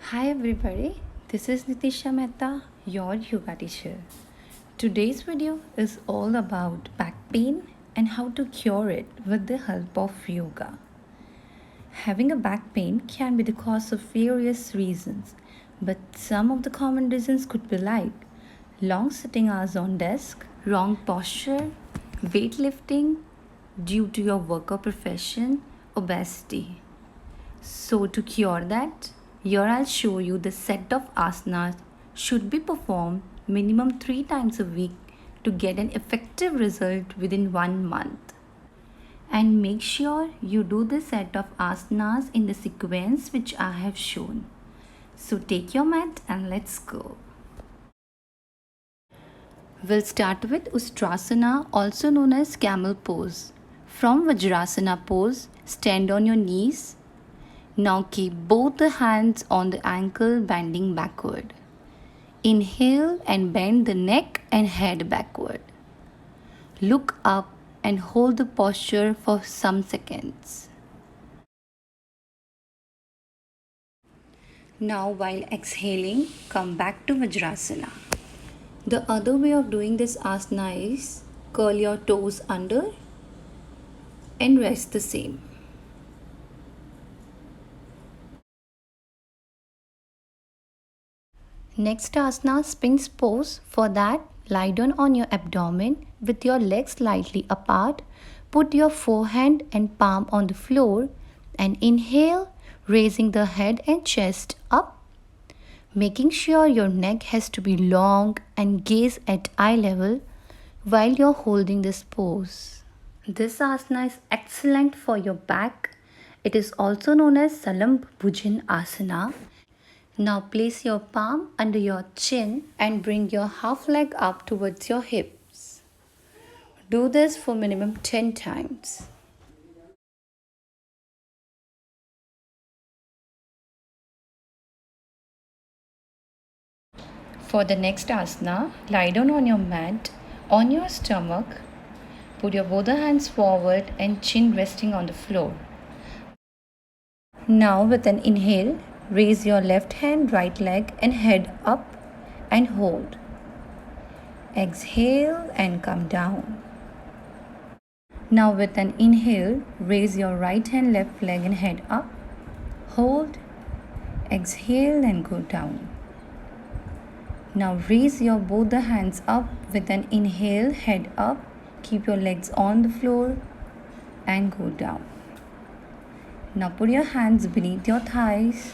Hi everybody, this is Nitisha Mehta, your yoga teacher. Today's video is all about back pain and how to cure it with the help of yoga. Having a back pain can be the cause of various reasons, but some of the common reasons could be like long sitting hours on desk, wrong posture, weightlifting due to your work or profession, obesity. So to cure that, here I'll show you the set of asanas should be performed minimum 3 times a week to get an effective result within 1 month. And make sure you do the set of asanas in the sequence which I have shown. So take your mat and let's go. We'll start with Ustrasana, also known as camel pose. From Vajrasana pose, stand on your knees. Now keep both the hands on the ankle, bending backward. Inhale and bend the neck and head backward. Look up and hold the posture for some seconds. Now while exhaling, come back to Vajrasana. The other way of doing this asana is curl your toes under and rest the same. Next asana, Sphinx pose. For that, lie down on your abdomen with your legs slightly apart. Put your forehand and palm on the floor and inhale, raising the head and chest up. Making sure your neck has to be long and gaze at eye level while you're holding this pose. This asana is excellent for your back. It is also known as Salam Bhujan Asana. Now place your palm under your chin and bring your half leg up towards your hips. Do this for minimum 10 times. For the next asana, lie down on your mat, on your stomach. Put your both hands forward and chin resting on the floor. Now with an inhale, raise your left hand, right leg and head up and hold. Exhale and come down. Now with an inhale, raise your right hand, left leg and head up. Hold. Exhale and go down. Now raise your both the hands up with an inhale, head up. Keep your legs on the floor and go down. Now put your hands beneath your thighs.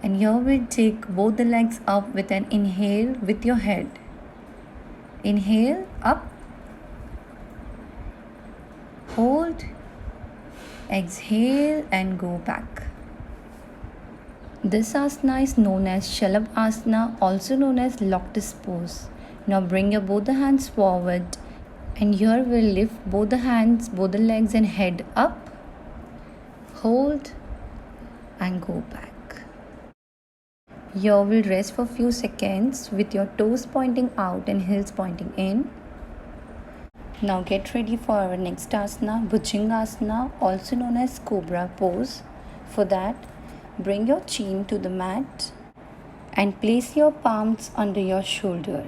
And here we'll take both the legs up with an inhale with your head. Inhale, up. Hold. Exhale and go back. This asana is known as Shalabhasana, also known as lotus pose. Now bring your both the hands forward and here we'll lift both the hands, both the legs and head up. Hold and go back. Here we'll rest for a few seconds with your toes pointing out and heels pointing in. Now get ready for our next asana, Bhujangasana, also known as Cobra pose. For that, bring your chin to the mat and place your palms under your shoulder.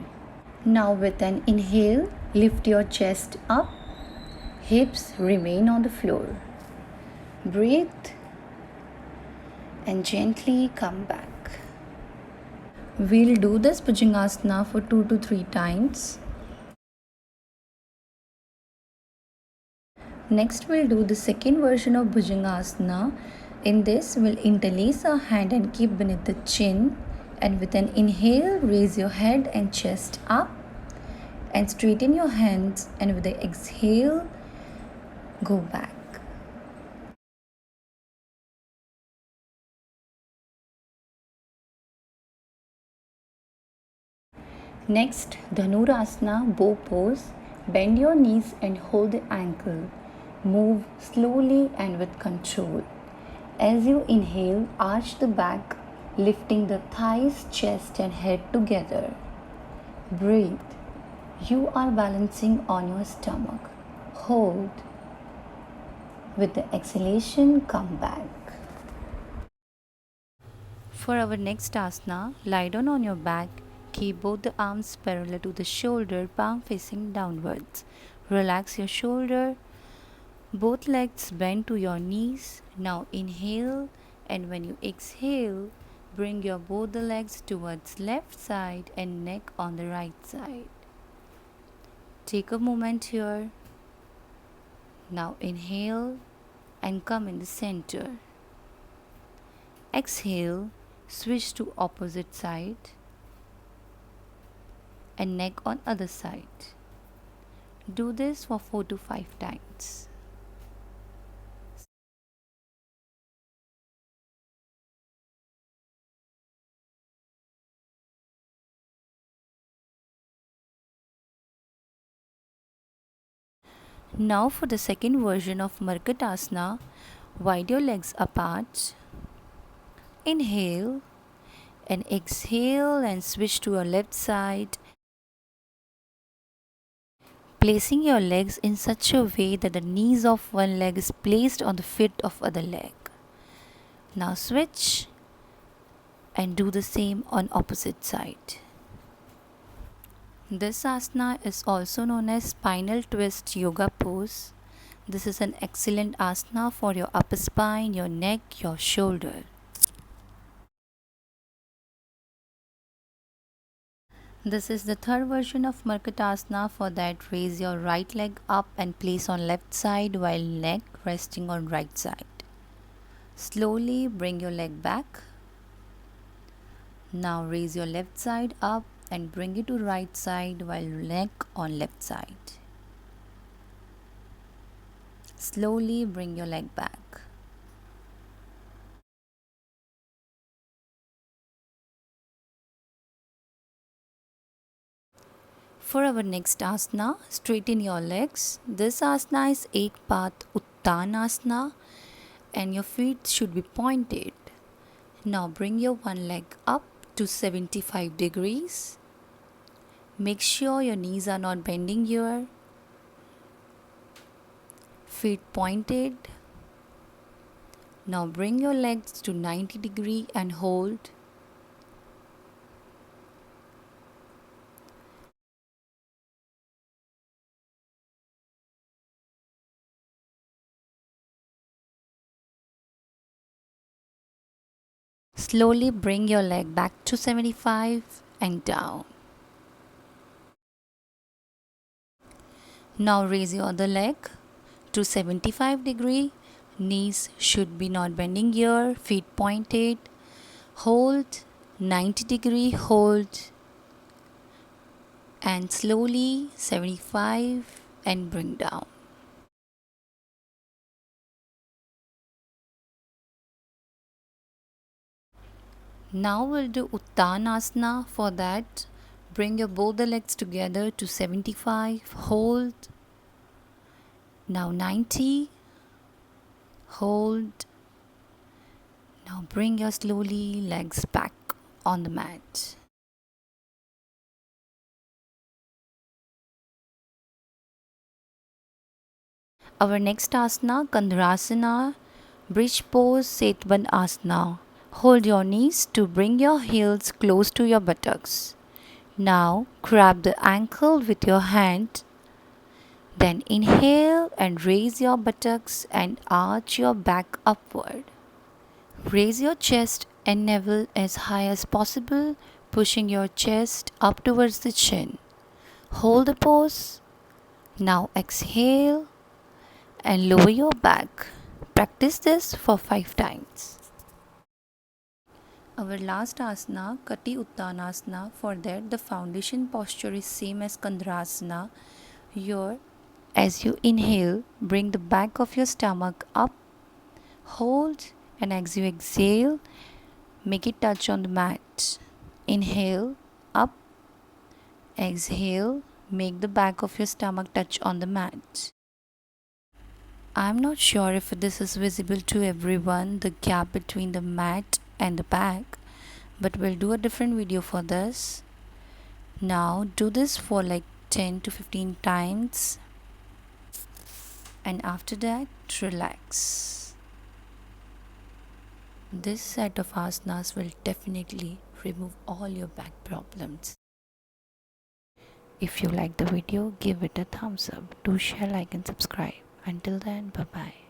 Now with an inhale, lift your chest up, hips remain on the floor. Breathe and gently come back. We'll do this Bhujangasana for 2 to 3 times. Next we'll do the second version of Bhujangasana. In this, we'll interlace our hand and keep beneath the chin. And with an inhale, raise your head and chest up. And straighten your hands. And with the exhale, go back. Next, Dhanurasana, bow pose. Bend your knees and hold the ankle. Move slowly and with control. As you inhale, arch the back, lifting the thighs, chest and head together. Breathe. You are balancing on your stomach. Hold. With the exhalation, come back. For our next asana, lie down on your back. Keep both the arms parallel to the shoulder, palm facing downwards. Relax your shoulder. Both legs bend to your knees. Now inhale, and when you exhale, bring your both the legs towards left side and neck on the right side. Take a moment here. Now inhale and come in the center. Exhale, switch to opposite side and neck on other side. Do this for 4 to 5 times. Now for the second version of Markatasana, wide your legs apart. Inhale and exhale and switch to your left side, placing your legs in such a way that the knees of one leg is placed on the foot of other leg. Now switch and do the same on opposite side. This asana is also known as spinal twist yoga pose. This is an excellent asana for your upper spine, your neck, your shoulder. This is the third version of Markatasana. For that, raise your right leg up and place on left side while neck resting on right side. Slowly bring your leg back. Now raise your left side up and bring it to right side while neck on left side. Slowly bring your leg back. For our next asana, straighten your legs. This asana is Ek Path Uttanasana and your feet should be pointed. Now bring your one leg up to 75 degrees. Make sure your knees are not bending here. Feet pointed. Now bring your legs to 90 degree and hold. Slowly bring your leg back to 75 and down. Now raise your other leg to 75 degree. Knees should be not bending here. Feet pointed. Hold 90 degree. Hold and slowly 75 and bring down. Now we'll do Uttanasana. For that, bring your both the legs together to 75. Hold. Now 90. Hold. Now bring your slowly legs back on the mat. Our next asana, Kandrasana, bridge pose, Setban asana. Hold your knees to bring your heels close to your buttocks. Now grab the ankle with your hand. Then inhale and raise your buttocks and arch your back upward. Raise your chest and navel as high as possible, pushing your chest up towards the chin. Hold the pose. Now exhale and lower your back. Practice this for 5 times. Our last asana, Kati Uttanasana. For that, the foundation posture is same as Kandrasana. As you inhale, bring the back of your stomach up. Hold, and as you exhale, make it touch on the mat. Inhale, up. Exhale, make the back of your stomach touch on the mat. I'm not sure if this is visible to everyone, the gap between the mat and the back, but we'll do a different video for this. Now do this for like 10 to 15 times, and after that relax. This set of asanas will definitely remove all your back problems. If you like the video, give it a thumbs up. Do share, like and subscribe. Until then, bye bye.